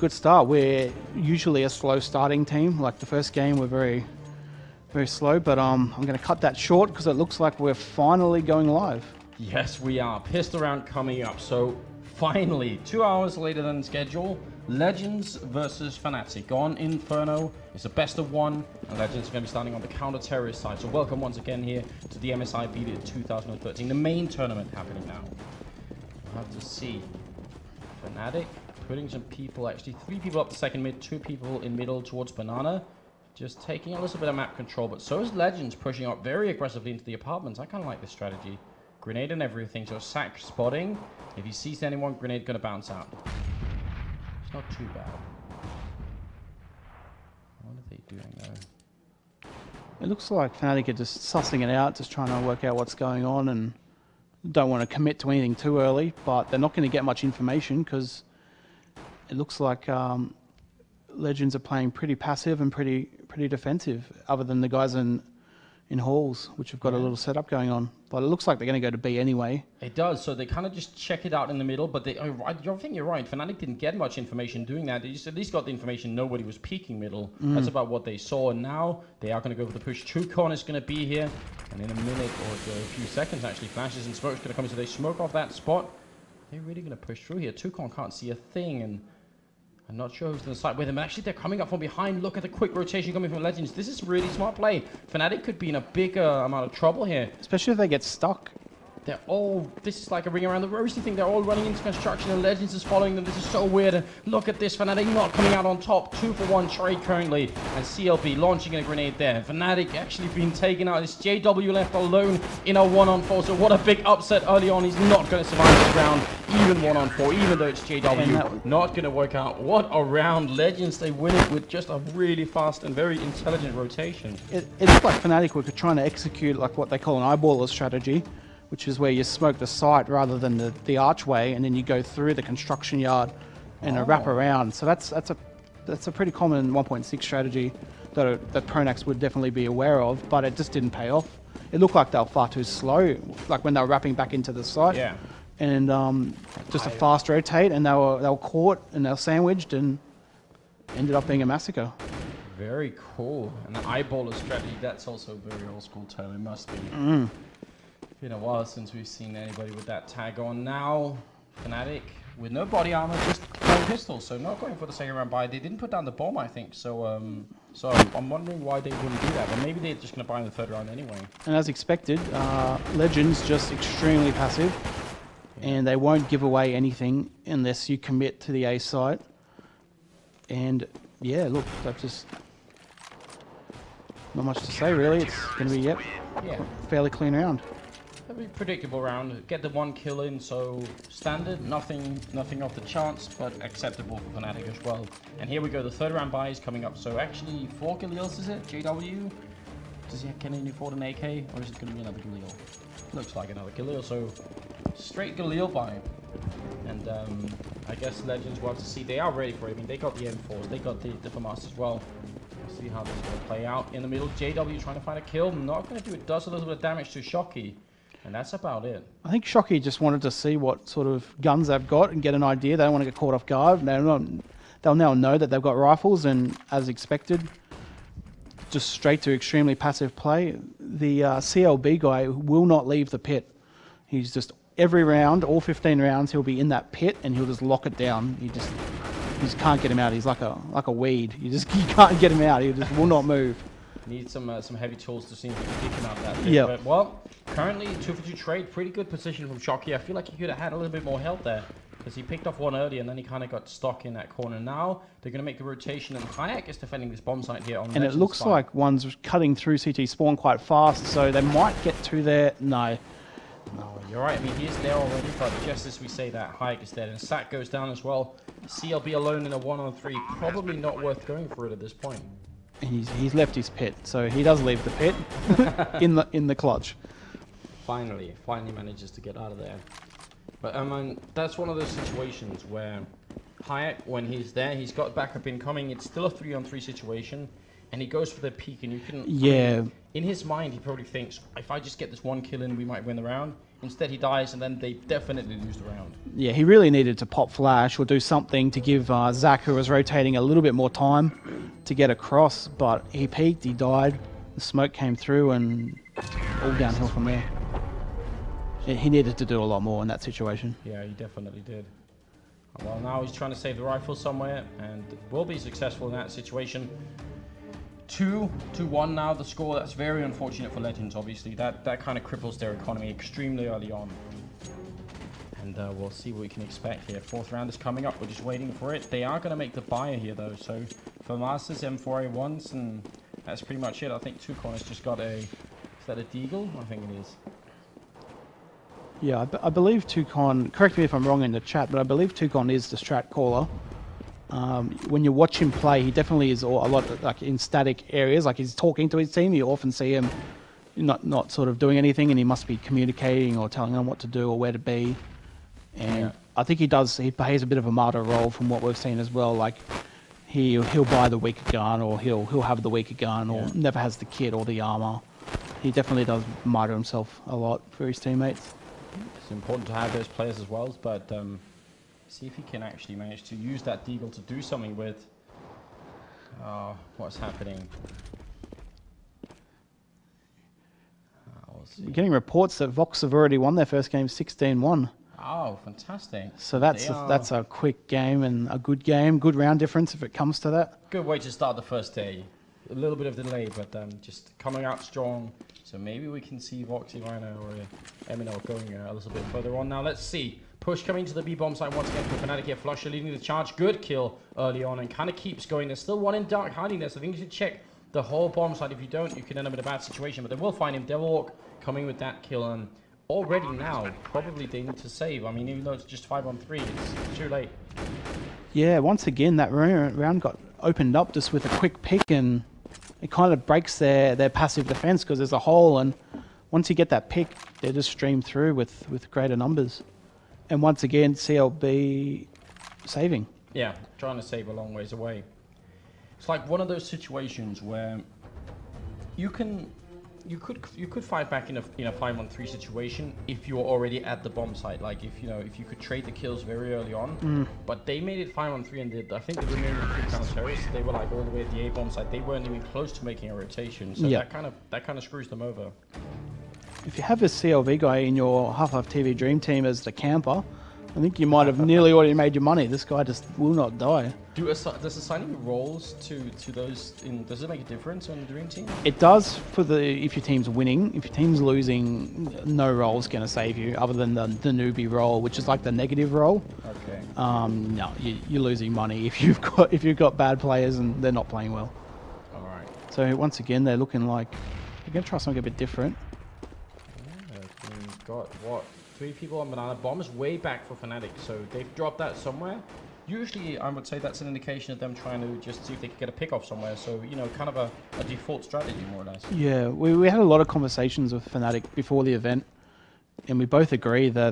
good start. We're usually a slow starting team. Like the first game, we're very slow, but I'm going to cut that short because it looks like we're finally going live. Yes, we are. Pissed around coming up. So finally, 2 hours later than schedule, Legends versus Fnatic on Inferno. It's a best of one, and Legends are going to be starting on the counter-terrorist side. So welcome once again here to the MSI Beat It 2013, the main tournament happening now. We'll have to see. Fnatic putting some people, actually 3 people up the second mid, 2 people in middle towards Banana. Just taking a little bit of map control, but so is Legends pushing up very aggressively into the apartments. I kind of like this strategy. Grenade and everything, so sack spotting. If he sees anyone, grenade gonna bounce out. It's not too bad. What are they doing though? It looks like Fnatic are just sussing it out, just trying to work out what's going on, and don't want to commit to anything too early, but they're not going to get much information because it looks like Legends are playing pretty passive and pretty defensive, other than the guys in halls, which have got a little setup going on. But it looks like they're going to go to B anyway. It does, so they kind of just check it out in the middle, but I think you're right. Fnatic didn't get much information doing that. They just at least got the information nobody was peeking middle. That's about what they saw, and now they are going to go for the push. TuKoN is going to be here, and in a minute or a few seconds, actually, flashes and smoke's going to come in, so they smoke off that spot. They're really going to push through here. TuKoN can't see a thing, and I'm not sure who's going to side with him. Actually, they're coming up from behind. Look at the quick rotation coming from Legends. This is really smart play. Fnatic could be in a bigger amount of trouble here. Especially if they get stuck. They're all, this is like a ring around the rosy thing. They're all running into construction and Legends is following them. This is so weird. Look at this. Fnatic not coming out on top. 2-for-1 trade currently. And CLB launching a grenade there. Fnatic actually being taken out. It's JW left alone in a 1-on-4. So what a big upset early on. He's not going to survive this round. Even 1-on-4, even though it's JW. Not going to work out. What a round. Legends, they win it with just a really fast and very intelligent rotation. It looked like Fnatic were trying to execute like what they call an eyeballer strategy, which is where you smoke the site rather than the archway, and then you go through the construction yard and a wrap around. So that's a pretty common 1.6 strategy that pronax would definitely be aware of, but it just didn't pay off. It looked like they were far too slow, like when they were wrapping back into the site. Yeah. And just a fast rotate, and they were caught and they were sandwiched, and ended up being a massacre. Very cool. And the eyeballer strategy, that's also a very old school term. It must be. Been a while since we've seen anybody with that tag on. Now, Fnatic with no body armor, just playing pistols, so not going for the second round buy. They didn't put down the bomb, I think, so I'm wondering why they wouldn't do that, but maybe they're just going to buy in the third round anyway. And as expected, Legends just extremely passive, and they won't give away anything unless you commit to the A site. And yeah, look, that's just not much to say really. It's going to be fairly clean round. A very predictable round. Get the 1 kill in, so standard, nothing off the charts, but acceptable for Fnatic as well. And here we go, the third round buy is coming up. So actually 4 Galils, is it? JW? Can he afford an AK, or is it going to be another Galil? Looks like another Galil, so straight Galil buy. And I guess Legends will have to see. They are ready for it. I mean, they got the M4s, they got the FAMAS as well. We'll see how this is going to play out. In the middle, JW trying to find a kill. Not going to do it. Does a little bit of damage to Shocky. And that's about it. I think Shocky just wanted to see what sort of guns they've got and get an idea. They don't want to get caught off guard. They'll now know that they've got rifles, and as expected, just straight to extremely passive play. The CLB guy will not leave the pit. He's just, every round, all 15 rounds, he'll be in that pit and he'll just lock it down. You just can't get him out. He's like a weed. You can't get him out. He just will not move. Need some heavy tools to see if we can pick him out that bit. Yeah. But, well, currently 2-for-2 trade, pretty good position from Shocky. I feel like he could have had a little bit more help there, because he picked off one early and then he kind of got stuck in that corner. Now they're going to make the rotation, and Huyak is defending this bomb site here on. And it looks like one's cutting through CT spawn quite fast, so they might get to there. No, you're right. I mean, he is there already, but just as we say that, Huyak is dead, and Sack goes down as well. CLB alone in a 1-on-3, probably not worth going for it at this point. He's left his pit, so he does leave the pit in the clutch. Finally manages to get out of there. But I mean, that's one of those situations where Huyak, when he's there, he's got backup incoming. It's still a 3-on-3 situation, and he goes for the peak, and you can. Yeah. In his mind, he probably thinks, if I just get this 1 kill in, we might win the round. Instead, he dies, and then they definitely lose the round. Yeah, he really needed to pop flash or do something to give Zach, who was rotating, a little bit more time to get across. But he peeked, he died, the smoke came through, and all downhill from there. He needed to do a lot more in that situation. Yeah, he definitely did. Well, now he's trying to save the rifle somewhere, and will be successful in that situation. 2-1 now, the score. That's very unfortunate for Legends, obviously. That kind of cripples their economy extremely early on. And we'll see what we can expect here. 4th round is coming up. We're just waiting for it. They are going to make the buyer here, though. So for Masters, M4A1s, and that's pretty much it. I think TuKoN has just got a... Is that a Deagle? I think it is. Yeah, I believe TuKoN, correct me if I'm wrong in the chat, but I believe TuKoN is the strat caller. When you watch him play, he definitely is a lot like in static areas, like he's talking to his team. You often see him not sort of doing anything, and he must be communicating or telling them what to do or where to be. And yeah. I think he plays a bit of a martyr role from what we've seen as well. Like he'll buy the weaker gun, or he'll have the weaker gun, or never has the kit or the armor. He definitely does martyr himself a lot for his teammates. It's important to have those players as well, but see if he can actually manage to use that Deagle to do something with. What's happening? We'll see. We're getting reports that Vox have already won their first game 16-1. Oh, fantastic. So that's a quick game and a good game, good round difference if it comes to that. Good way to start the first day. A little bit of delay, but just coming out strong. So maybe we can see Voxy Rhino or Eminor going a little bit further on. Now let's see. Push coming to the B bomb side once again for Fnatic here. flusha leading the charge. Good kill early on and kind of keeps going. There's still one in dark hiding there, so I think you should check the whole bomb side. If you don't, you can end up in a bad situation. But they will find him. Devilwalk coming with that kill, and already now probably they need to save. I mean, even though it's just 5-on-3, it's too late. Yeah, once again that round got opened up just with a quick pick, and it kind of breaks their passive defense because there's a hole, and once you get that pick, they just stream through with greater numbers. And once again, CLB saving. Yeah, trying to save a long ways away. It's like one of those situations where you could fight back in a 5-on-3 situation if you were already at the bomb site. Like if you could trade the kills very early on. But they made it 5-on-3, and I think the remaining 3 counter-terrorists, they were like all the way at the A bomb site. They weren't even close to making a rotation. So that kind of screws them over. If you have a CLV guy in your Half-Life TV Dream Team as the camper, I think you might have nearly already made your money. This guy just will not die. Does assigning roles to those does it make a difference on the Dream Team? It does if your team's winning. If your team's losing, no role's going to save you other than the newbie role, which is like the negative role. Okay. No, you're losing money if you've got bad players and they're not playing well. All right. So once again, they're looking like they're going to try something a bit different. We've got, what, 3 people on banana. Bomb is way back for Fnatic, so they've dropped that somewhere. Usually, I would say that's an indication of them trying to just see if they can get a pick off somewhere. So, kind of a default strategy, more or less. Yeah, we had a lot of conversations with Fnatic before the event, and we both agree that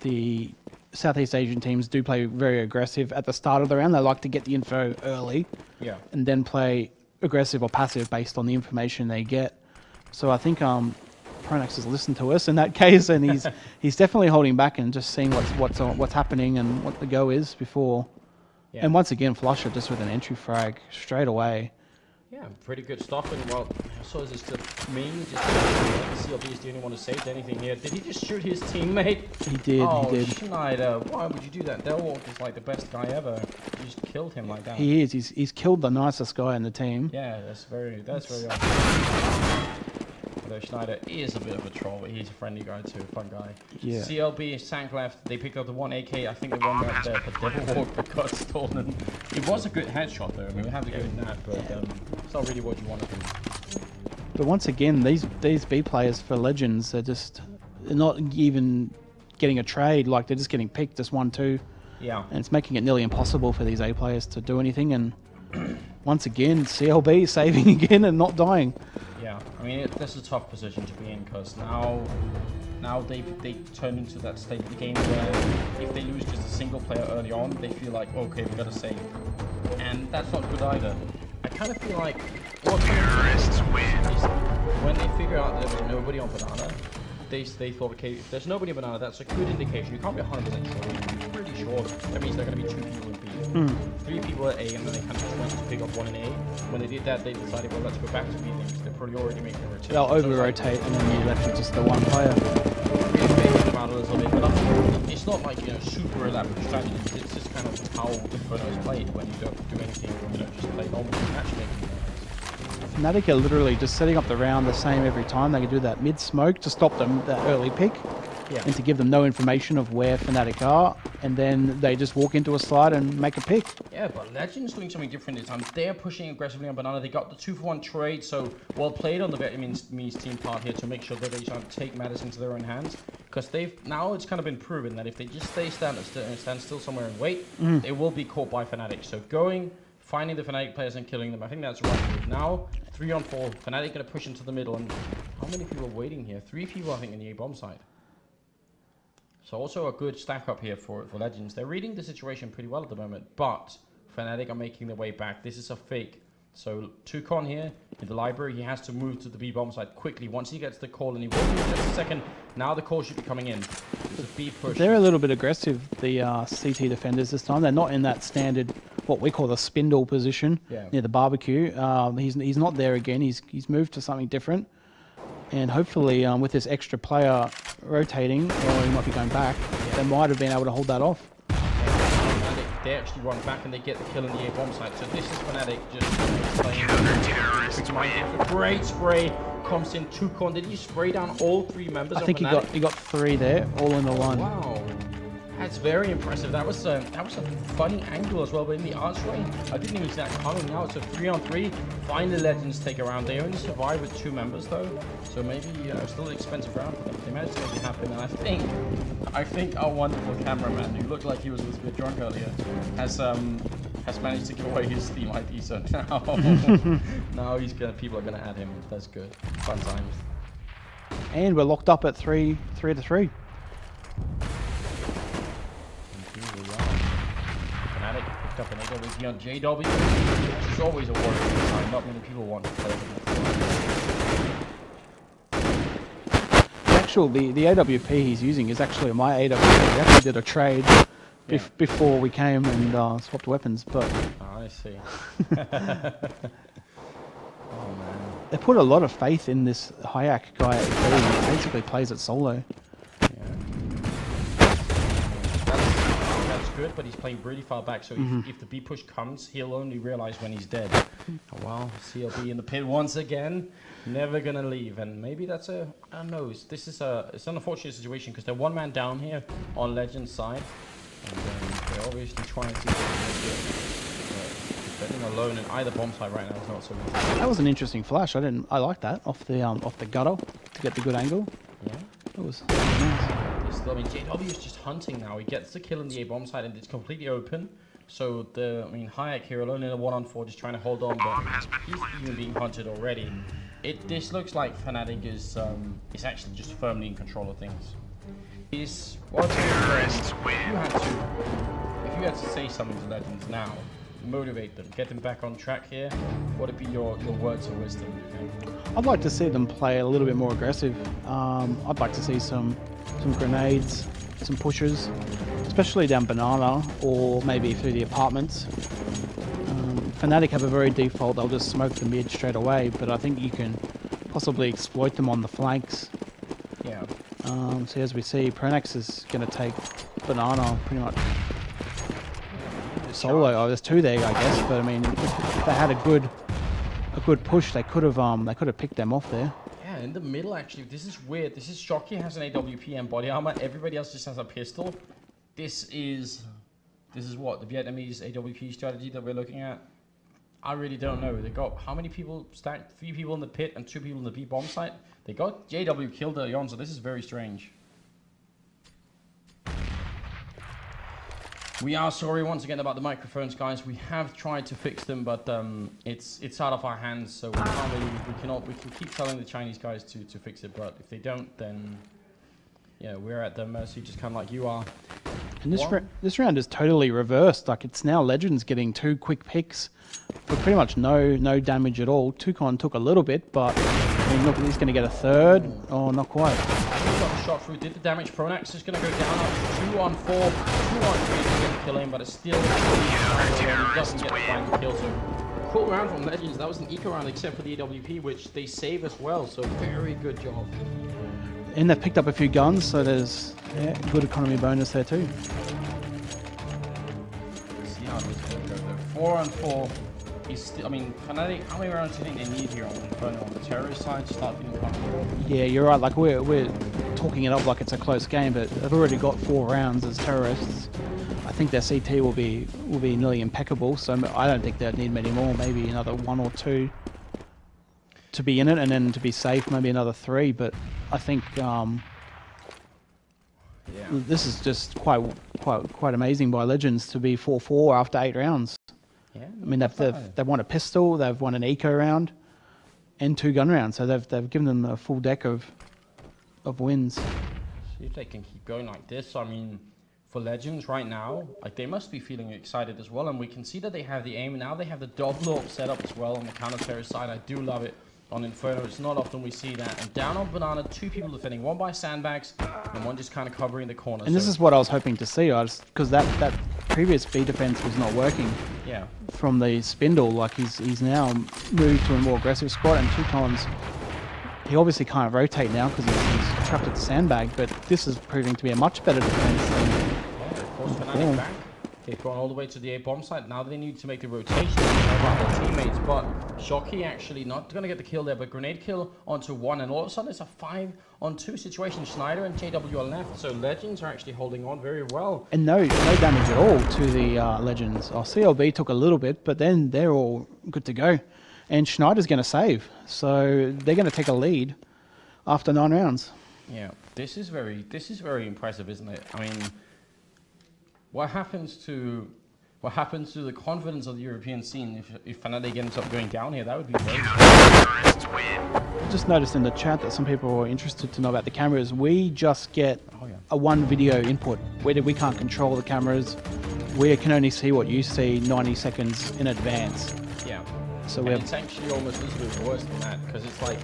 the Southeast Asian teams do play very aggressive at the start of the round. They like to get the info early, and then play aggressive or passive based on the information they get. So I think pronax has listened to us in that case, and he's definitely holding back and just seeing what's happening and what the go is before. Yeah. And once again, flusha just with an entry frag straight away. Yeah, pretty good stuff. And well, so is this the main? Just CLB is the only one who saved anything here. Did he just shoot his teammate? He did. Oh, he did. Schneider, why would you do that? Devilwalk is like the best guy ever. You just killed him like that. He is. He's killed the nicest guy in the team. Yeah, that's very awesome. Although Schneider is a bit of a troll, but he's a friendly guy too, fun guy. Yeah. CLB, Sank left. They picked up the 1 AK. I think the one left there for Devilwalk that got stolen. It was a good headshot though. I mean, we have to give it that, but it's not really what you want to do. But once again, these B players for Legends are just not even getting a trade. Like they're just getting picked, just 1-2. Yeah. And it's making it nearly impossible for these A players to do anything. And once again, CLB saving again and not dying. Yeah, I mean, this is a tough position to be in because now they turn into that state of the game where if they lose just a single player early on, they feel like, okay, we gotta save. And that's not good either. I kind of feel like what terrorists win is when they figure out that there's nobody on banana, they thought, okay, if there's nobody banana, that's a good indication. You can't be 100% sure. You're pretty sure. That means there are going to be 2 people in B. 3 people at A, and then they kind of just went to pick up 1 in A. When they did that, they decided, well, let's go back to B things. They're probably already making a rotation. They'll over-rotate, and then you're left with just the one player. About a little bit, but it's not like, you know, super elaborate strategies. It's just kind of how Inferno is played when you don't do anything, you know, just play normal matchmaking. Fnatic are literally just setting up the round the same every time. They can do that mid-smoke to stop them, that early pick, and to give them no information of where Fnatic are, and then they just walk into a slide and make a pick. Yeah, but Legends doing something different this time. They're pushing aggressively on banana. They got the 2-for-1 trade, so well played on the Vietnamese team part here to make sure that they don't take matters into their own hands. Because now it's kind of been proven that if they just stand still somewhere and wait, they will be caught by Fnatic. So finding the Fnatic players and killing them, I think that's right move. Now, 3-on-4, Fnatic going to push into the middle, and how many people are waiting here? 3 people, I think, in the A-bomb side. So also a good stack up here for Legends. They're reading the situation pretty well at the moment, but Fnatic are making their way back. This is a fake. So TuKoN here in the library, he has to move to the B-bomb side quickly. Once he gets the call, and he will in just a second, now the call should be coming in. It's a B push. They're a little bit aggressive, the CT defenders this time. They're not in that standard, what we call the spindle position near the barbecue. He's not there again. He's moved to something different. And hopefully with this extra player rotating, or he might be going back, they might have been able to hold that off. They actually run back and they get the kill in the A-bomb side. So this is Fnatic just playing. Great spray comes in TuKoN. Did you spray down all 3 members? I think he got 3 there, all in the one. Wow. That's very impressive. That was a funny angle as well, but in the archway, I didn't even see that coming. Now it's a 3-on-3. Finally, Legends take a round. They only survived with 2 members though, so maybe still an expensive round for them. They managed to make it happen, and I think our wonderful cameraman, who looked like he was a little bit drunk earlier, has managed to give away his Steam ID. So now people are gonna add him. That's good. Fun times. And we're locked up at 3-3. Picked up an AWP on JW, which is always a worry this time. Not many people want to play with that. The AWP he's using is actually my AWP. We actually did a trade before we came and swapped weapons, but... Oh, I see. Oh, man. They put a lot of faith in this Huyak guy. He basically plays it solo. Good, but he's playing really far back, so if the B push comes, he'll only realize when he's dead. Oh, well, CLB in the pit once again, never gonna leave, and maybe that's I don't know, it's an unfortunate situation because they're 1 man down here on Legends side, and they're obviously trying to defending alone in either bomb side right now is not so easy. That was an interesting flash. I like that off the gutter to get the good angle. Yeah, it was nice. I mean, JW is just hunting now. He gets the kill in the A-bomb side, and it's completely open. So Huyak here alone in a 1-on-4, just trying to hold on, but he's even being hunted already. This looks like Fnatic is actually just firmly in control of things. If you had to say something to Legends now, motivate them, get them back on track here, what would be your words of wisdom? I'd like to see them play a little bit more aggressive. I'd like to see some grenades, some pushes, especially down banana or maybe through the apartments. Fnatic have a very default, they'll just smoke the mid straight away, but I think you can possibly exploit them on the flanks. Yeah. So as we see, pronax is going to take banana pretty much solo. Oh, there's 2 there, I guess, but I mean, if they had a good push, they could have picked them off there. Yeah, in the middle actually. This is weird. This is Shocky has an AWP and body armor. Everybody else just has a pistol. This is what the Vietnamese AWP strategy that we're looking at. I really don't know. They got how many people stacked? 3 people in the pit and 2 people in the B bomb site. They got JW killed early on, so this is very strange. We are sorry once again about the microphones, guys. We have tried to fix them, but it's out of our hands, so we can't really, we can keep telling the Chinese guys to fix it, but if they don't, then yeah, we're at their mercy, just kind of like you are. And this round is totally reversed. Like, it's now Legends getting 2 quick picks for pretty much no damage at all. TuKoN took a little bit, but I mean, look, he's going to get a 3rd. Oh, not quite. shot through, did the damage. Pronax is going to go down up 2 on 4, 2 on 3 to get the kill in, but it's still doesn't get the final kill. So cool round from Legends. That was an eco round except for the AWP, which they save as well. So very good job. And they've picked up a few guns, so there's good economy bonus there too. Let's see how this is going to go though. 4 on 4. He's still, I mean, Fnatic, how many rounds do you think they need here on Inferno on the terrorist side to start being comfortable? Yeah, you're right. Like we're talking it up like it's a close game, but they've already got 4 rounds as terrorists. I think their CT will be nearly impeccable. So I don't think they'd need many more. Maybe another 1 or 2 to be in it, and then to be safe, maybe another 3. But I think this is just quite amazing by Legends to be 4-4 after 8 rounds. Yeah, I mean, they've won a pistol, they've won an eco round, and 2 gun rounds. So they've given them a full deck of wins. See if they can keep going like this. I mean, for Legends right now, like they must be feeling excited as well. And we can see that they have the aim. Now they have the double up set up as well on the counter terrorist side. I do love it. On Inferno, it's not often we see that. And down on Banana, 2 people defending, 1 by sandbags, and 1 just kind of covering the corner. And this is what I was hoping to see, because that previous B defense was not working. Yeah. From the spindle, like he's now moved to a more aggressive spot, and TuKoN's, he obviously can't rotate now because he's trapped at the sandbag, but this is proving to be a much better defense than of course, Fnatic back. They've gone all the way to the A bomb site. Now they need to make the rotation about their teammates, but Shocky actually not going to get the kill there, but grenade kill onto 1, and all of a sudden it's a 5 on 2 situation. Schneider and JW are left, so Legends are actually holding on very well. And no damage at all to the Legends. CLB took a little bit, but then they're all good to go. And Schneider's going to save, so they're going to take a lead after 9 rounds. Yeah, this is very impressive, isn't it? I mean, what happens to the confidence of the European scene if Fnatic ends up going down here? That would be very I just noticed in the chat that some people are interested to know about the cameras. We just get a 1 video input. We can't control the cameras. We can only see what you see 90 seconds in advance. Yeah. So it's actually almost a little bit worse than that, because it's like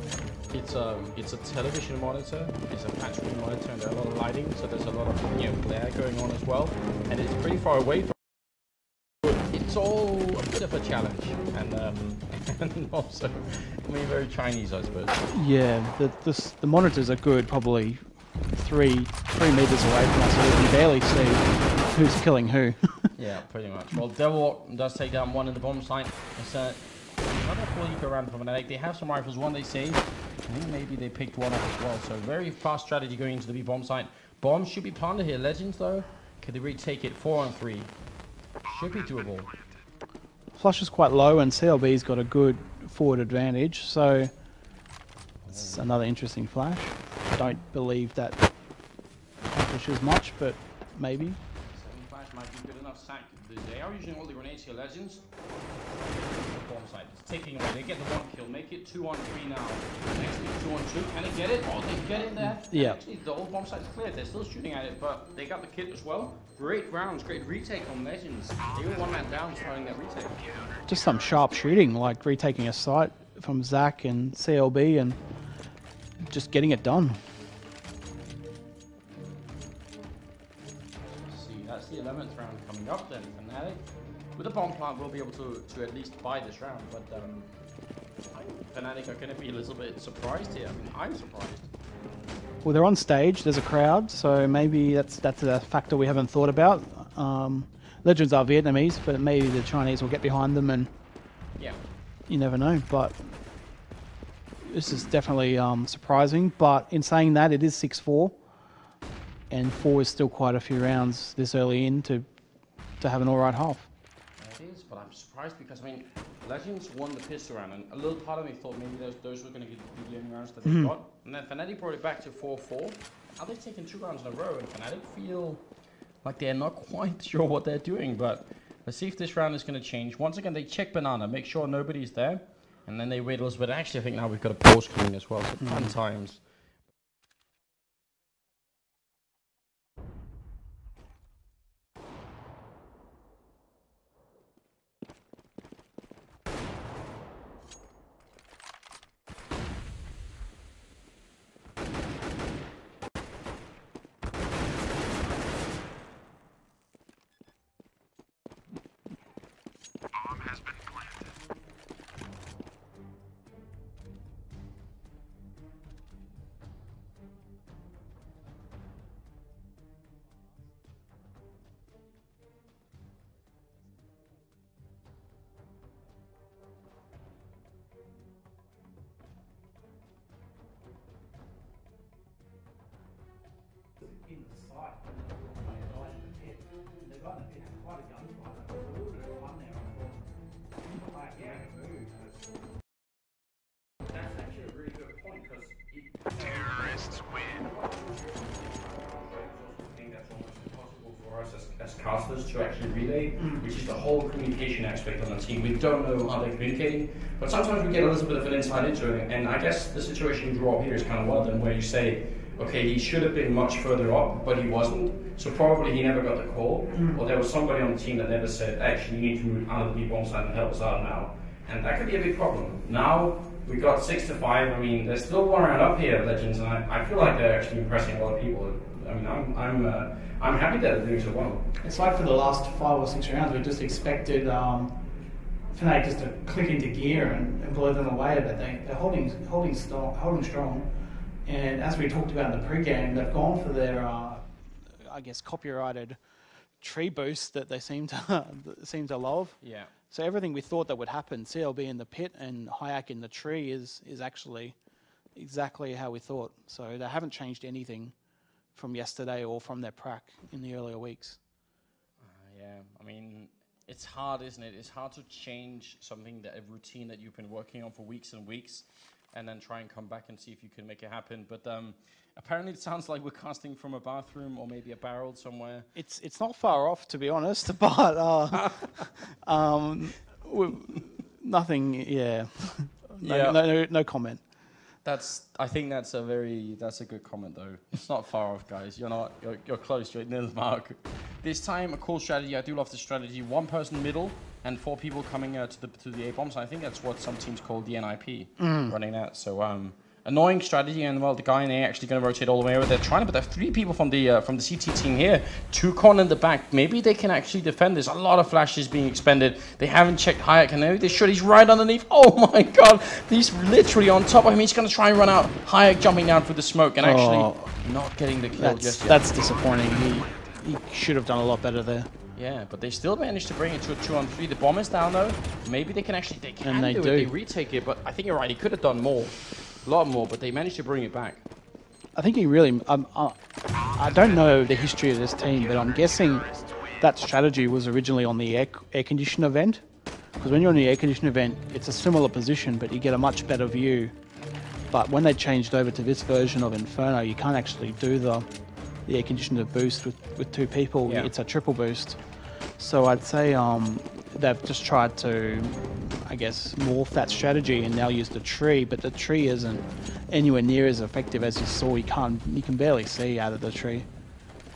it's a television monitor, it's a flat screen monitor, and there's a lot of lighting, so there's a lot of glare going on as well, and it's pretty far away from. It's all a bit of a challenge, and also, I mean, very Chinese, I suppose. Yeah, the monitors are good, probably 3 meters away from us, so we can barely see who's killing who. Yeah, pretty much. Well, Devilwalk does take down 1 in the bomb site. It's another full eco round from Fnatic. They have some rifles, 1 they saved. I think maybe they picked 1 up as well. So very fast strategy going into the B bomb site. Bombs should be planted here. Legends though, could they retake it? 4 on 3. Should be doable. Flush is quite low, and CLB's got a good forward advantage, so it's another interesting flash. I don't believe that accomplishes much, but maybe. 7 flash might be good enough. Sack. They are using all the grenades here. Legends. Bomb site. It's taking away. They get the 1 kill. Make it 2 on 3 now. Next is 2 on 2. Can they get it? Oh, they get in there. Yeah. And actually, the old bomb site's cleared. They're still shooting at it, but they got the kit as well. Great rounds. Great retake on Legends. They were 1 man down throwing that retake. Just some sharp shooting, like retaking a site from Zach and CLB and just getting it done. That's the 11th round coming up then. Fnatic, with a bomb plant, we'll be able to at least buy this round. But Fnatic are going to be a little bit surprised here. I mean, I'm surprised. Well, they're on stage. There's a crowd, so maybe that's a factor we haven't thought about. Legends are Vietnamese, but maybe the Chinese will get behind them, and you never know. But this is definitely surprising. But in saying that, it is 6-4. And 4 is still quite a few rounds this early in to have an alright half. Yeah, it is, but I'm surprised because, I mean, Legends won the pistol round, and a little part of me thought maybe those were going to be the only rounds that they got. And then Fnatic brought it back to 4-4. Now they've taken 2 rounds in a row, and Fnatic feel like they're not quite sure what they're doing, but let's see if this round is going to change. Once again, they check Banana, make sure nobody's there, and then they wait a little bit. Actually, I think now we've got a pause screen as well, so fun times. to actually relay, which is the whole communication aspect on the team. We don't know how they're communicating, but sometimes we get a little bit of an insight into it, and I guess the situation you draw up here is kind of one of them, where you say, okay, he should have been much further up, but he wasn't, so probably he never got the call, or there was somebody on the team that never said, actually, you need to move out of the B bomb side and help us out now. And that could be a big problem. Now, we got 6-5. I mean, there's still one round up here at Legends, and I feel like they're actually impressing a lot of people. I mean, I'm happy that they're doing so well. It's like for the last 5 or 6 rounds, we just expected Fnatic just to click into gear and blow them away, but they're holding strong. And as we talked about in the pre-game, they've gone for their, I guess, copyrighted tree boost that they seem to love. Yeah. So everything we thought that would happen, CLB in the pit and Huyak in the tree, is actually exactly how we thought. So they haven't changed anything from yesterday or from their prac in the earlier weeks. Yeah, I mean, it's hard, isn't it? It's hard to change something, a routine that you've been working on for weeks and weeks, and then try and come back and see if you can make it happen. But apparently it sounds like we're casting from a bathroom or maybe a barrel somewhere. It's not far off, to be honest, but nothing, yeah. No comment. I think that's a good comment though. It's not far off, guys. You're close, you're near the mark. This time, a cool strategy. I do love the strategy. 1 person middle and 4 people coming to the A bombs. I think that's what some teams call the NIP, running that. So annoying strategy, and well, the guy in A actually going to rotate all the way over. They're trying, but there are 3 people from the CT team here. TuKoN in the back. Maybe they can actually defend this. A lot of flashes being expended. They haven't checked Huyak, and maybe they should. He's right underneath. Oh my god, he's literally on top of him. He's going to try and run out. Huyak jumping down through the smoke and actually not getting the kill just yet. That's disappointing. He should have done a lot better there. Yeah, but they still managed to bring it to a 2-on-3. The bomb is down though. Maybe they can actually do it. They retake it, but I think you're right. He could have done more. A lot more, but they managed to bring it back. I think he really... I don't know the history of this team, but I'm guessing that strategy was originally on the air condition event. Because when you're on the air condition event, it's a similar position, but you get a much better view. But when they changed over to this version of Inferno, you can't actually do the air conditioner boost with 2 people. Yeah. It's a triple boost. So I'd say they've just tried to, I guess, morph that strategy and now use the tree, but the tree isn't anywhere near as effective as you saw. You can barely see out of the tree.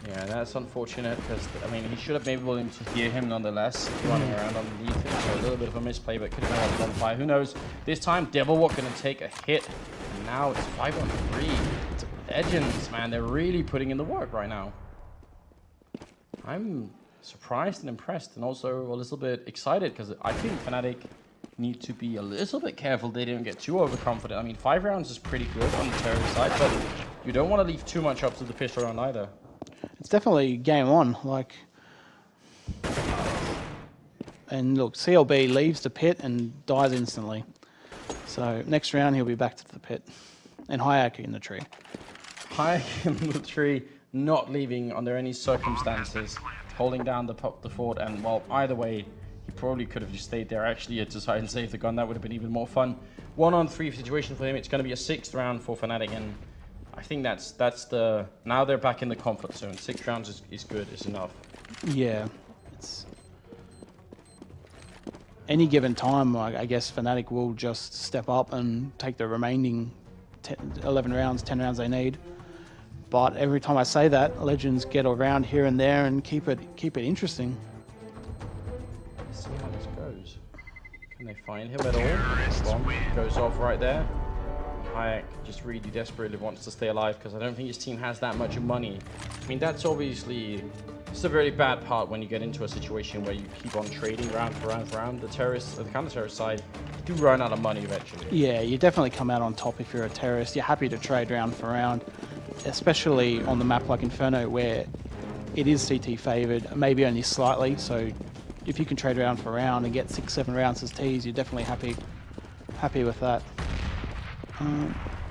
Yeah, that's unfortunate because, I mean, he should have been able to hear him nonetheless, running around underneath him. So a little bit of a misplay, but could have been on fire. Who knows? This time, Devilwalk going to take a hit. And now it's 5-on-3. It's Legends, man. They're really putting in the work right now. I'm surprised and impressed, and also a little bit excited because I think Fnatic need to be a little bit careful they don't get too overconfident. I mean, 5 rounds is pretty good on the terrorist side, but you don't want to leave too much up to the pistol round either. It's definitely game on. And look, CLB leaves the pit and dies instantly. So next round he'll be back to the pit, and Huyak in the tree. Huyak in the tree, not leaving under any circumstances, holding down the fort, and well, either way, he probably could have just stayed there actually to try and save the gun. That would have been even more fun. 1-on-3 situation for him. It's going to be a 6th round for Fnatic, and I think that's the... Now they're back in the comfort zone. 6 rounds is good, is enough. Yeah. It's... Any given time, I guess Fnatic will just step up and take the remaining 11 rounds, 10 rounds they need. But every time I say that, Legends get around here and there and keep it interesting. Let's see how this goes. Can they find him at all? Bomb goes off right there. Huyak just really desperately wants to stay alive because I don't think his team has that much money. I mean, that's obviously... It's a very bad part when you get into a situation where you keep on trading round for round for round. The counter-terrorist side, you do run out of money eventually. Yeah, you definitely come out on top if you're a terrorist. You're happy to trade round for round, especially on the map like Inferno where it is CT favoured, maybe only slightly. So if you can trade round for round and get 6-7 rounds as Ts, you're definitely happy with that.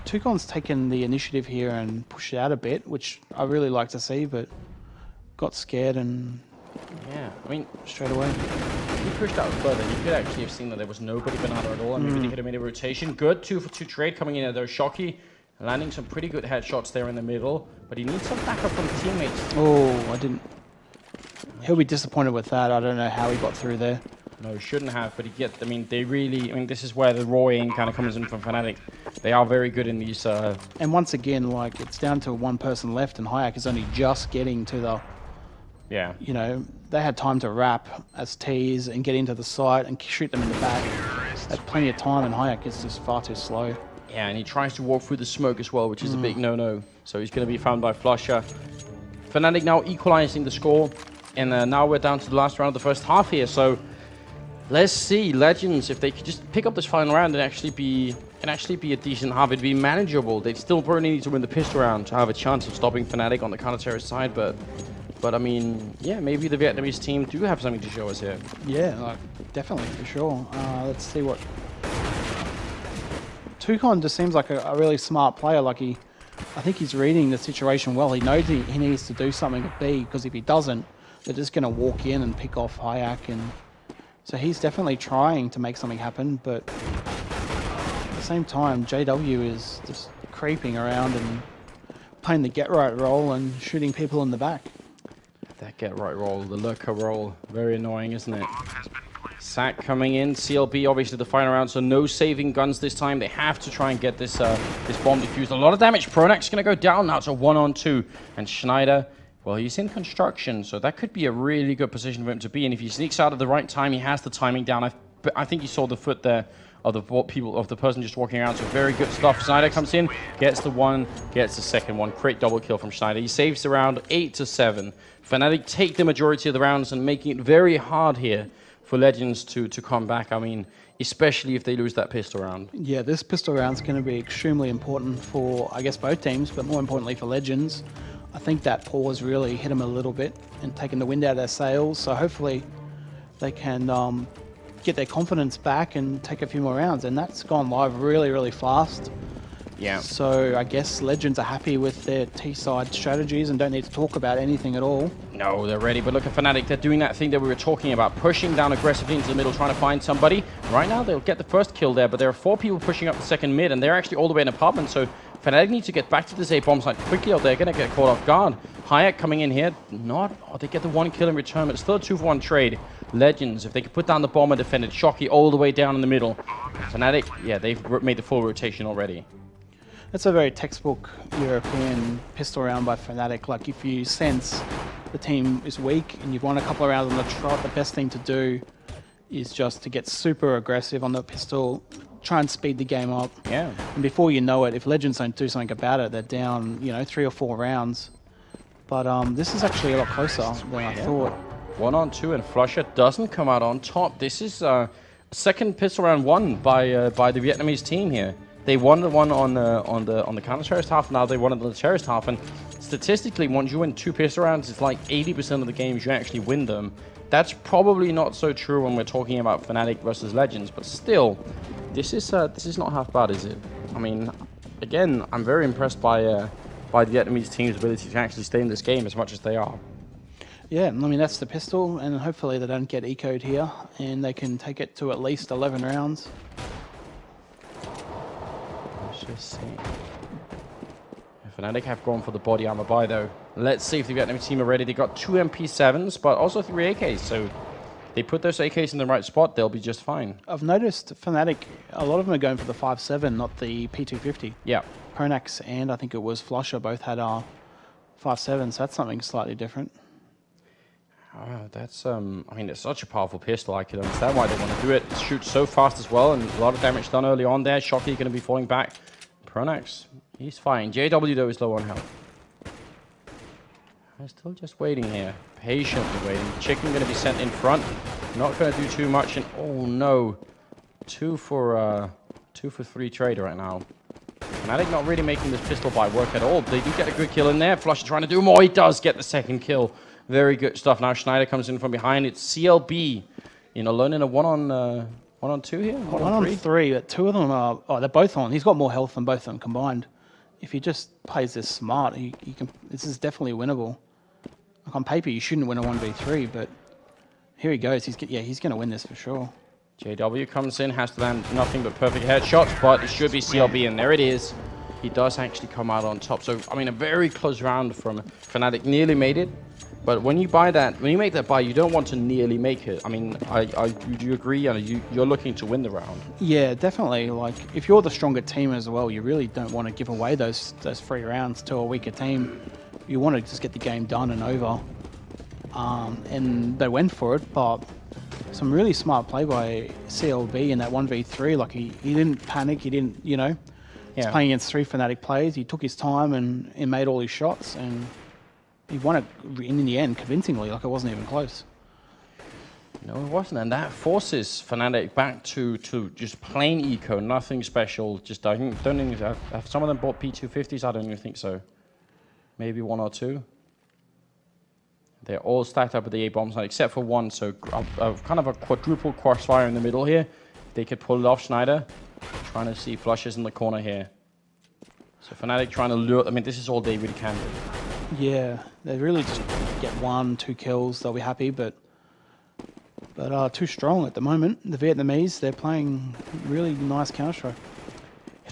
TuKoN's taken the initiative here and pushed it out a bit, which I really like to see, but got scared and yeah, I mean, straight away. If he pushed out further, you could actually have seen that there was nobody banana at all, and maybe they could have made a rotation. Good 2-for-2 trade coming in there, though. Shocky landing some pretty good headshots there in the middle, but he needs some backup from the teammates. Oh, I didn't. He'll be disappointed with that. I don't know how he got through there. No, shouldn't have, but I mean, they really, I mean, this is where the raw aim kind of comes in from Fnatic. They are very good in these... And once again, like, it's down to one person left, and Huyak is only just getting to the... Yeah. You know, they had time to wrap as T's and get into the site and shoot them in the back. They had plenty of time, and Huyak is just far too slow. Yeah, and he tries to walk through the smoke as well, which is a big no-no. So he's going to be found by flusha. Fnatic now equalizing the score, and now we're down to the last round of the first half here. So let's see Legends, if they could just pick up this final round and actually be a decent half. It'd be manageable. They'd still probably need to win the pistol round to have a chance of stopping Fnatic on the counter-terrorist side, but I mean, yeah, maybe the Vietnamese team do have something to show us here. Yeah, like, definitely, for sure. Let's see what... TuKoN just seems like a really smart player. Like, I think he's reading the situation well. He knows he needs to do something at B, because if he doesn't, they're just going to walk in and pick off Huyak. And so he's definitely trying to make something happen, but at the same time, JW is just creeping around and playing the get-right role and shooting people in the back. That get-right roll, the lurker roll, very annoying, isn't it? Sack coming in, CLB obviously the final round, so no saving guns this time. They have to try and get this this bomb defused. A lot of damage. pronax going to go down now. It's a 1-on-2. And Schneider, well, he's in construction, so that could be a really good position for him to be in. If he sneaks out at the right time, he has the timing down. I think you saw the foot there of the person just walking around, so very good stuff. Schneider comes in, gets the one, gets the second one. Great double kill from Schneider. He saves the round 8-7. Fnatic take the majority of the rounds and making it very hard here for Legends to come back. I mean, especially if they lose that pistol round. Yeah, this pistol round's going to be extremely important for, I guess, both teams, but more importantly for Legends. I think that pause really hit them a little bit and taken the wind out of their sails, so hopefully they can get their confidence back and take a few more rounds, and that's gone live really, really fast. Yeah. So I guess Legends are happy with their T-side strategies and don't need to talk about anything at all. No, they're ready, but look at Fnatic. They're doing that thing that we were talking about, pushing down aggressively into the middle, trying to find somebody. Right now, they'll get the first kill there, but there are 4 people pushing up the second mid, and they're actually all the way in apartment, so Fnatic need to get back to this A-bomb site quickly, or they're going to get caught off guard. Huyak coming in here, they get the 1 kill in return, but it's still a 2-for-1 trade. Legends, if they could put down the bomb and defend it, Shocky all the way down in the middle. Fnatic, yeah, they've made the full rotation already. That's a very textbook European pistol round by Fnatic. Like, if you sense the team is weak and you've won a couple of rounds on the trot, the best thing to do is just to get super aggressive on the pistol, try and speed the game up. Yeah. And before you know it, if Legends don't do something about it, they're down, you know, 3 or 4 rounds. But this is actually a lot closer than I thought. 1-on-2, and flusha doesn't come out on top. This is second pistol round won by the Vietnamese team here. They won the one on the counter-terrorist half, now they won on the terrorist half, and statistically, once you win 2 pistol rounds, it's like 80% of the games you actually win them. That's probably not so true when we're talking about Fnatic versus Legends, but still, this is not half bad, is it? I mean, again, I'm very impressed by the Vietnamese team's ability to actually stay in this game as much as they are. Yeah, I mean, that's the pistol, and hopefully they don't get ecoed here, and they can take it to at least 11 rounds. Let's just see. Fnatic have gone for the body armor buy, though. Let's see if the Vietnamese team are ready. They got 2 MP7s, but also 3 AKs, so they put those AKs in the right spot, they'll be just fine. I've noticed Fnatic, a lot of them are going for the 5.7, not the P250. Yeah. pronax and I think it was flusha both had 5.7, so that's something slightly different. That's, I mean, it's such a powerful pistol. I can understand why they want to do it. It shoots so fast as well, and a lot of damage done early on there. Shocky going to be falling back. pronax, he's fine. JW, though, is low on health. I'm still just waiting here. Patiently waiting. Chicken going to be sent in front. Not going to do too much, and oh no. 2 for 3 trade right now. Fnatic not really making this pistol buy work at all. They do get a good kill in there. flusha trying to do more. He does get the second kill. Very good stuff. Now Schneider comes in from behind. It's CLB, you know, learning a 1-on-2 here. 1-on-3, but 2 of them are. Oh, they're both on. He's got more health than both of them combined. If he just plays this smart, he can. This is definitely winnable. Like on paper, you shouldn't win a 1v3, but here he goes. He's going to win this for sure. JW comes in, has to land nothing but perfect headshots, but it should be CLB, and there it is. He does actually come out on top. So, I mean, a very close round from Fnatic. Nearly made it. But when you buy that, when you make that buy, you don't want to nearly make it. I mean, do you agree? You're looking to win the round. Yeah, definitely. Like, if you're the stronger team as well, you really don't want to give away those 3 rounds to a weaker team. You want to just get the game done and over. And they went for it, but some really smart play by CLB in that 1v3. Like, he didn't panic. He didn't, you know, he's playing against 3 Fnatic players. He took his time and made all his shots, and he won it in the end convincingly. Like, it wasn't even close. No, it wasn't, and that forces Fnatic back to just plain eco, nothing special. Just don't even have some of them bought P250s. I don't even think so. Maybe 1 or 2. They're all stacked up with the A bombs, except for one. So kind of a quadruple crossfire in the middle here. They could pull it off. Schneider trying to see flushes in the corner here. So Fnatic trying to lure. I mean, this is all they really can do. Yeah, they really just get 1, 2 kills. They'll be happy, but too strong at the moment. The Vietnamese, they're playing really nice Counter-Strike.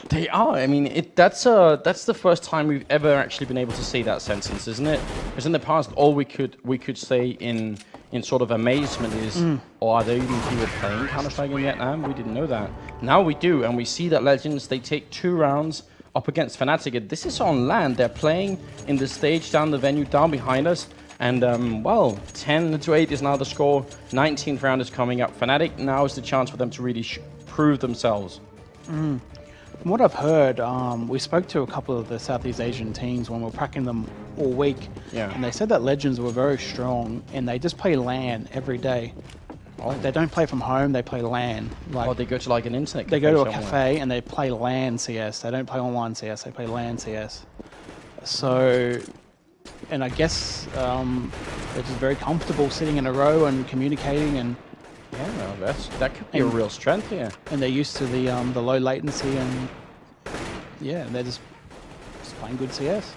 They are. I mean, that's the first time we've ever actually been able to see that sentence, isn't it? Because in the past, all we could say in sort of amazement is, "Oh, are there even people playing Counter-Strike in Vietnam? We didn't know that." Now we do, and we see that Legends, they take 2 rounds up against Fnatic. And this is on land. They're playing in the stage down the venue, down behind us. And, well, 10-8 is now the score. 19th round is coming up. Fnatic, now is the chance for them to really prove themselves. From what I've heard, we spoke to a couple of the Southeast Asian teams when we were practicing them all week. Yeah. And they said that Legends were very strong, and they just play LAN every day. Oh. Like, they don't play from home, they play LAN. Like, They go to like an internet they cafe go to a somewhere. cafe and they play LAN CS. They don't play online CS, they play LAN CS. So, and I guess they're just very comfortable sitting in a row and communicating, and Yeah, no, that could be a real strength here. and they're used to the low latency, and yeah, they're just playing good CS.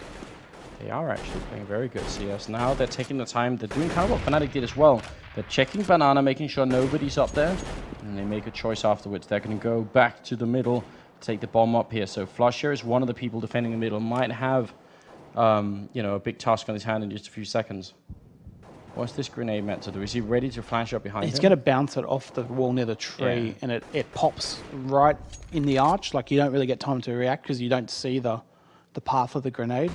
They are actually playing very good CS. Now they're taking the time. They're doing kind of what Fnatic did as well. They're checking Banana, making sure nobody's up there, and they make a choice afterwards. They're going to go back to the middle, take the bomb up here. So flusha is one of the people defending the middle. Might have, you know, a big task on his hand in just a few seconds. What's this grenade meant to do? Is he ready to flash up behind him? He's going to bounce it off the wall near the tree, and it pops right in the arch. Like, you don't really get time to react because you don't see the path of the grenade.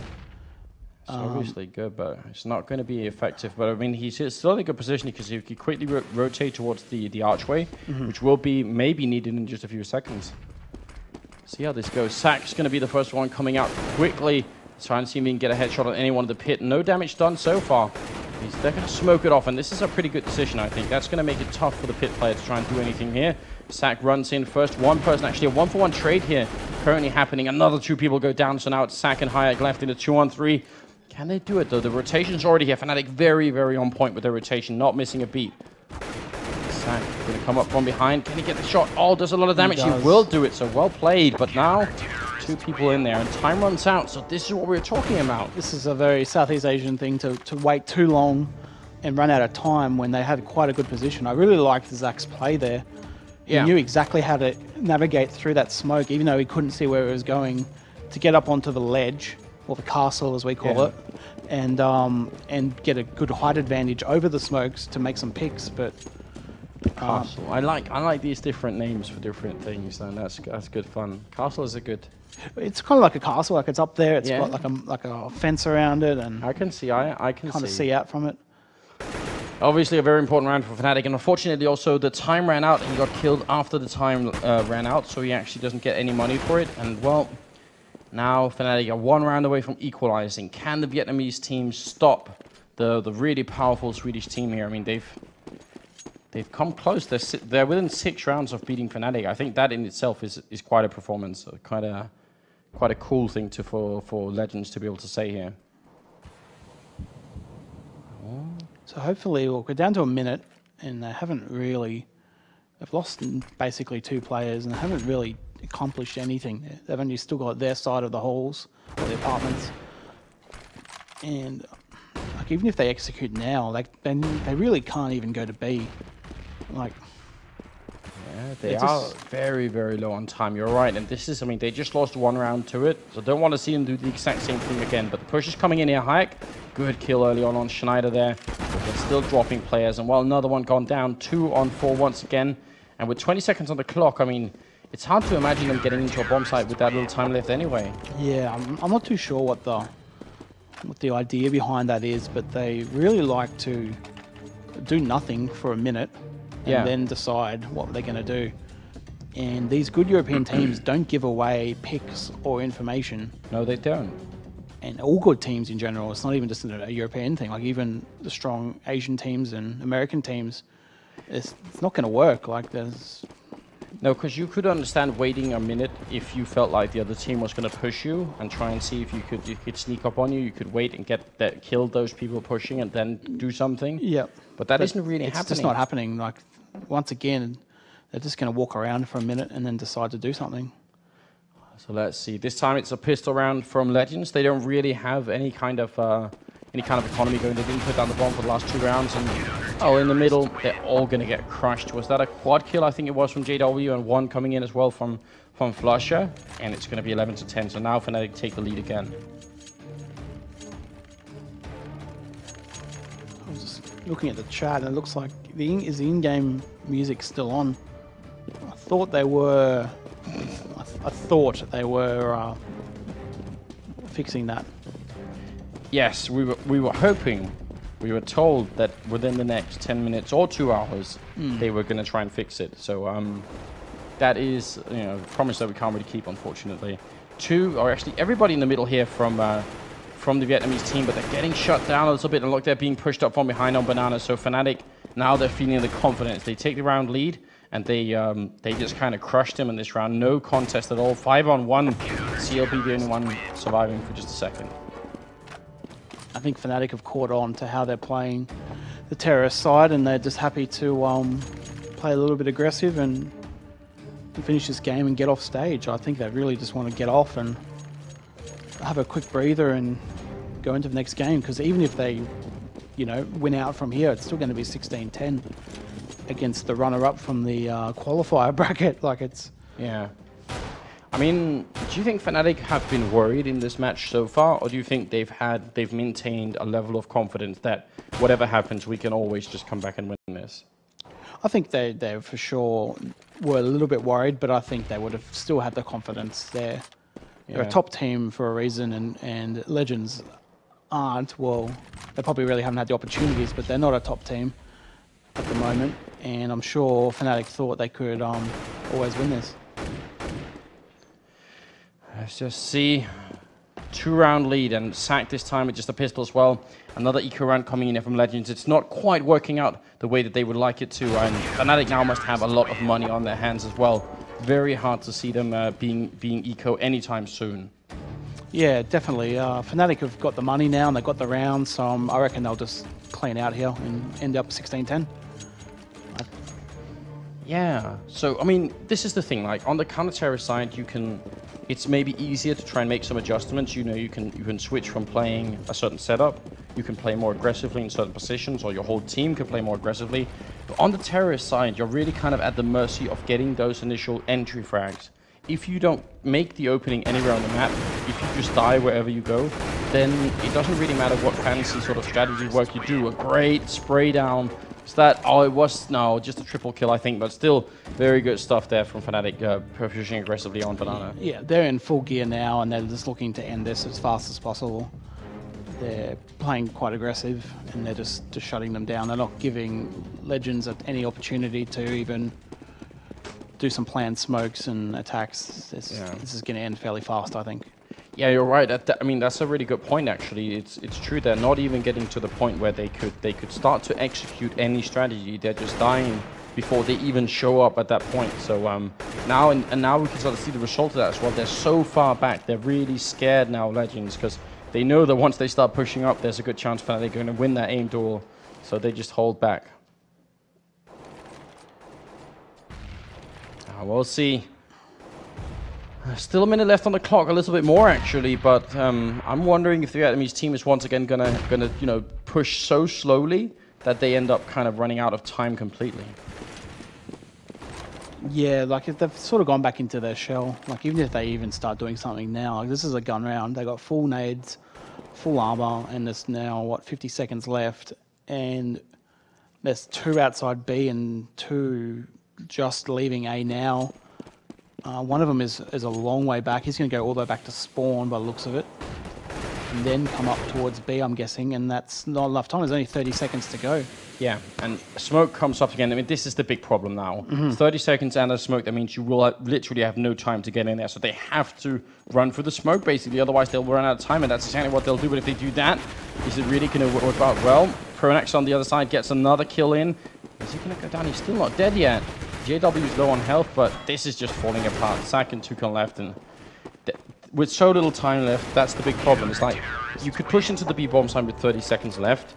It's obviously good, but it's not going to be effective. But I mean, he's still in a good position because he can quickly rotate towards the archway, which will be maybe needed in just a few seconds. See how this goes. Sack's going to be the first one coming out quickly, trying to see if he can get a headshot on anyone in the pit. No damage done so far. They're going to smoke it off, and this is a pretty good decision, I think. That's going to make it tough for the pit player to try and do anything here. Sack runs in first. One person, actually, a 1-for-1 trade here currently happening. Another 2 people go down, so now it's Sack and Huyak left in a 2-on-3. Can they do it, though? The rotation's already here. Fnatic very, very on point with their rotation, not missing a beat. Sack going to come up from behind. Can he get the shot? Oh, does a lot of damage. He will do it, so well played. But now, 2 people in there, and time runs out. So this is what we were talking about. This is a very Southeast Asian thing to wait too long and run out of time when they had quite a good position. I really liked Zach's play there. He knew exactly how to navigate through that smoke, even though he couldn't see where it was going, to get up onto the ledge, or the castle as we call it, and get a good height advantage over the smokes to make some picks. But Castle. I like these different names for different things, and that's good fun. Castle is a good. It's kind of like a castle, like it's up there. It's got like a fence around it, and I can see. I can kind of see out from it. Obviously, a very important round for Fnatic, and unfortunately, also the time ran out. He got killed after the time ran out, so he actually doesn't get any money for it. And well, now Fnatic are 1 round away from equalizing. Can the Vietnamese team stop the really powerful Swedish team here? I mean, they've come close. They're within 6 rounds of beating Fnatic. I think that in itself is quite a performance, quite a cool thing for Legends to be able to say here. So hopefully we'll go down to a minute, and they haven't really. They've lost basically 2 players, and they haven't really accomplished anything. They've only still got their side of the halls, or the apartments. And like, even if they execute now, like, then they really can't even go to B. Like, yeah, they are very, very low on time. You're right, and this is, I mean, they just lost 1 round to it, so don't want to see them do the exact same thing again. But the push is coming in here. Huyak Good kill early on Schneider there. But they're still dropping players. And well, another one gone down. 2 on 4 once again. And with 20 seconds on the clock, I mean, it's hard to imagine them getting into a bomb site with that little time left anyway. Yeah, I'm not too sure what the idea behind that is, but they really like to do nothing for a minute and then decide what they're going to do. And these good European teams don't give away picks or information. No, they don't. And all good teams in general, it's not even just a European thing, like even the strong Asian teams and American teams, it's not going to work. Like there's... No, because you could understand waiting a minute if you felt like the other team was going to push you and try and see if you could sneak up on you. You could wait and get that, kill those people pushing and then do something. Yeah. But that isn't really happening. It's just not happening. Like, once again, they're just going to walk around for a minute and then decide to do something. So let's see. This time it's a pistol round from Legends. They don't really have any kind of economy going. They didn't put down the bomb for the last 2 rounds. And oh, in the middle, they're all going to get crushed. Was that a quad kill? I think it was from JW, and 1 coming in as well from flusha. And it's going to be 11-10. So now Fnatic take the lead again. I was just looking at the chat, and it looks like is the in-game music still on? I thought they were. I thought they were fixing that. Yes, we were hoping. We were told that within the next 10 minutes or 2 hours, they were going to try and fix it. So that is, a promise that we can't really keep, unfortunately. 2, or actually everybody in the middle here from the Vietnamese team, but they're getting shut down a little bit, and look, they're being pushed up from behind on Banana. So Fnatic, now they're feeling the confidence. They take the round lead, and they just kind of crushed him in this round. No contest at all. 5 on 1. CLB the only one surviving for just a second. I think Fnatic have caught on to how they're playing the terrorist side, and they're just happy to play a little bit aggressive and finish this game and get off stage. I think they really just want to get off and have a quick breather and go into the next game, because even if they, win out from here, it's still going to be 16-10 against the runner-up from the qualifier bracket. Like, it's... Yeah. I mean, do you think Fnatic have been worried in this match so far, or do you think they've maintained a level of confidence that whatever happens, we can always just come back and win this? I think they for sure were a little bit worried, but I think they would have still had the confidence there. Yeah. They're a top team for a reason, and Legends aren't. Well, they probably really haven't had the opportunities, but they're not a top team at the moment, and I'm sure Fnatic thought they could always win this. Let's just see. 2-round lead, and sack this time with just a pistol as well. Another eco round coming in from Legends. It's not quite working out the way that they would like it to, and Fnatic now must have a lot of money on their hands as well. Very hard to see them being eco anytime soon. Yeah, definitely. Fnatic have got the money now, and they've got the round, so I reckon they'll just clean out here and end up 16-10. Yeah, so I mean, this is the thing, like on the counter-terrorist side, it's maybe easier to try and make some adjustments. You can switch from playing a certain setup, you can play more aggressively in certain positions, or your whole team can play more aggressively. But on the terrorist side, you're really kind of at the mercy of getting those initial entry frags. If you don't make the opening anywhere on the map, if you just die wherever you go, then it doesn't really matter what fancy sort of strategy work you do. A great spray down. Is that, oh, it was, no, just a triple kill, I think, but still very good stuff there from Fnatic, pushing aggressively on Banana. Yeah, they're in full gear now, and they're just looking to end this as fast as possible. They're playing quite aggressive, and they're just shutting them down. They're not giving Legends any opportunity to even do some planned smokes and attacks. This is going to end fairly fast, I think. Yeah, you're right. I mean, that's a really good point, actually. It's true. They're not even getting to the point where they could start to execute any strategy. They're just dying before they even show up at that point. So now we can start to see the result of that as well. They're so far back. They're really scared now, Legends, because they know that once they start pushing up, there's a good chance that they're going to win that aim duel. So they just hold back. We'll see. Still a minute left on the clock, a little bit more actually, but I'm wondering if the Vietnamese team is once again gonna push so slowly that they end up kind of running out of time completely. Yeah, like if they've sort of gone back into their shell. Like even if they even start doing something now, like this is a gun round. They got full nades full armor, and there's now, what, 50 seconds left, and there's 2 outside B and 2 just leaving A now. One of them is a long way back. He's going to go all the way back to spawn by the looks of it, and then come up towards B, I'm guessing, and that's not enough time. There's only 30 seconds to go. Yeah, and smoke comes up again. I mean, this is the big problem now. 30 seconds and a smoke, that means you will literally have no time to get in there. So they have to run through the smoke, basically. Otherwise, they'll run out of time, and that's exactly what they'll do. But if they do that, is it really going to work out well? pronax on the other side gets another kill in. Is he going to go down? He's still not dead yet. JW is low on health, but this is just falling apart. Zac and TuKoN left, and with so little time left, that's the big problem. It's like, you could push into the B-bomb side with 30 seconds left,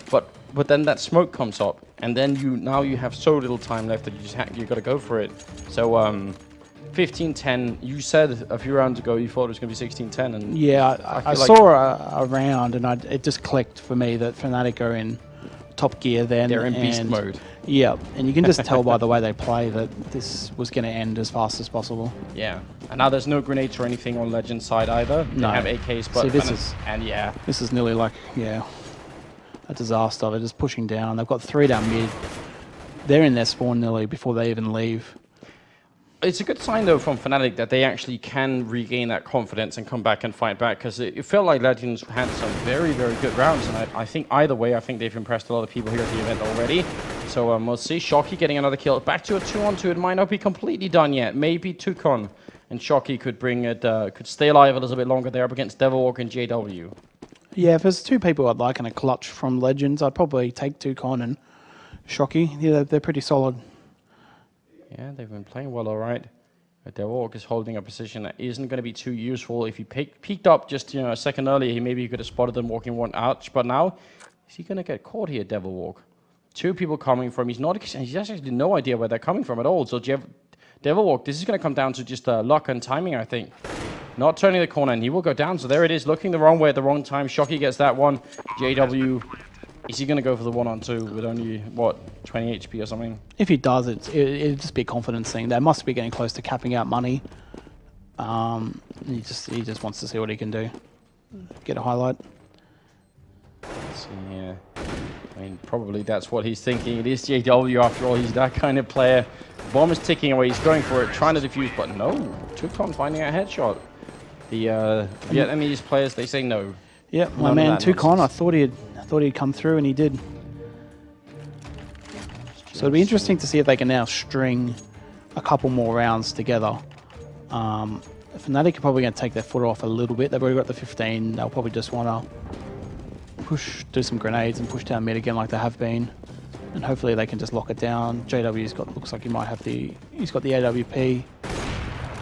but then that smoke comes up, and then you have so little time left that you got to go for it. So 15-10. You said a few rounds ago you thought it was going to be 16-10, and yeah, I saw a round, and it just clicked for me that Fnatic are in top gear then. They're in beast mode. Yeah, and you can just tell by the way they play that this was going to end as fast as possible. Yeah, and now there's no grenades or anything on Legends side either. They have AKs, but this is nearly like a disaster. They're just pushing down. They've got 3 down mid. They're in their spawn nearly before they even leave. It's a good sign, though, from Fnatic that they actually can regain that confidence and come back and fight back, because it felt like Legends had some very, very good rounds, and I think either way, I think they've impressed a lot of people here at the event already. So we'll see. Shocky getting another kill. Back to a 2-on-2. It might not be completely done yet. Maybe TuKoN and Shocky could bring it, could stay alive a little bit longer there up against Devilwalk and JW. Yeah, if there's 2 people I'd like in a clutch from Legends, I'd probably take TuKoN and Shocky. Yeah, they're pretty solid. Yeah, they've been playing well, all right. But Devilwalk is holding a position that isn't going to be too useful. If he peeked up just a second earlier, maybe he could have spotted them walking one out. But now, is he going to get caught here, Devilwalk? 2 people coming from. He has actually no idea where they're coming from at all. So Devilwalk, this is going to come down to just luck and timing, I think. Not turning the corner, and he will go down. So there it is, looking the wrong way at the wrong time. Shocky gets that one. JW. Is he going to go for the 1-on-2 with only, what, 20 HP or something? If he does, it'll just be a confidence thing. They must be getting close to capping out money. He just wants to see what he can do. Get a highlight. Let's see here. I mean, probably that's what he's thinking. It is JW after all. He's that kind of player. Bomb is ticking away. He's going for it, trying to defuse, but no. TuKoN finding a headshot. The Vietnamese players, they say no. Yeah, my man TuKoN, I thought he'd come through, and he did. So it'll be interesting to see if they can now string a couple more rounds together. Fnatic are probably going to take their foot off a little bit. They've already got the 15. They'll probably just want to do some grenades and push down mid again like they have been. And hopefully they can just lock it down. JW's looks like he might have he's got the AWP.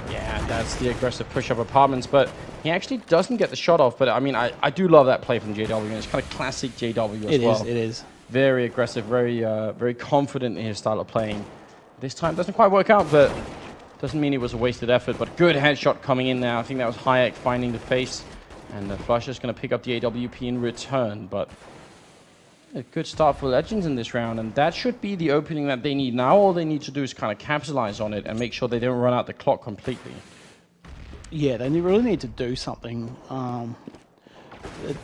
Yeah, that's the aggressive push-up apartments, but he actually doesn't get the shot off. But I mean, I do love that play from JW, and it's kind of classic JW as well. It is. Very aggressive, very confident in his style of playing. This time doesn't quite work out, but doesn't mean it was a wasted effort. But good headshot coming in now. I think that was Huyak finding the face, and the flusha is going to pick up the AWP in return. But a good start for Legends in this round, and that should be the opening that they need now. All they need to do is kind of capitalize on it and make sure they don't run out the clock completely. Yeah, they really need to do something.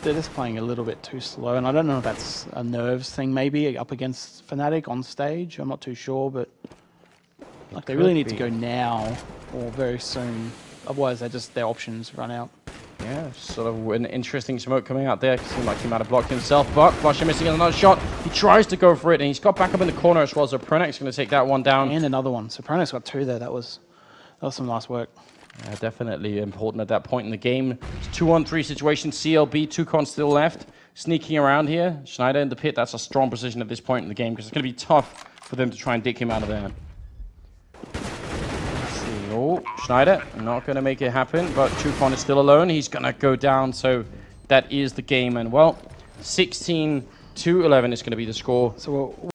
They're just playing a little bit too slow, and I don't know if that's a nerves thing, maybe up against Fnatic on stage. I'm not too sure, but like they really need to go now or very soon. Otherwise, their options run out. Yeah, sort of an interesting smoke coming out there. Seemed like he might have blocked himself, but flusha missing another shot. He tries to go for it, and he's got back up in the corner as well. So pronax going to take that one down, and another one. So pronax got 2 there. That was some nice work. Yeah, definitely important at that point in the game. It's 2-on-3 situation. CLB, TuKoN still left. Sneaking around here. Schneider in the pit. That's a strong position at this point in the game, because it's going to be tough for them to try and dig him out of there. Let's see. Oh, Schneider not going to make it happen, but TuKoN is still alone. He's going to go down, so that is the game. And, well, 16-11 is going to be the score. So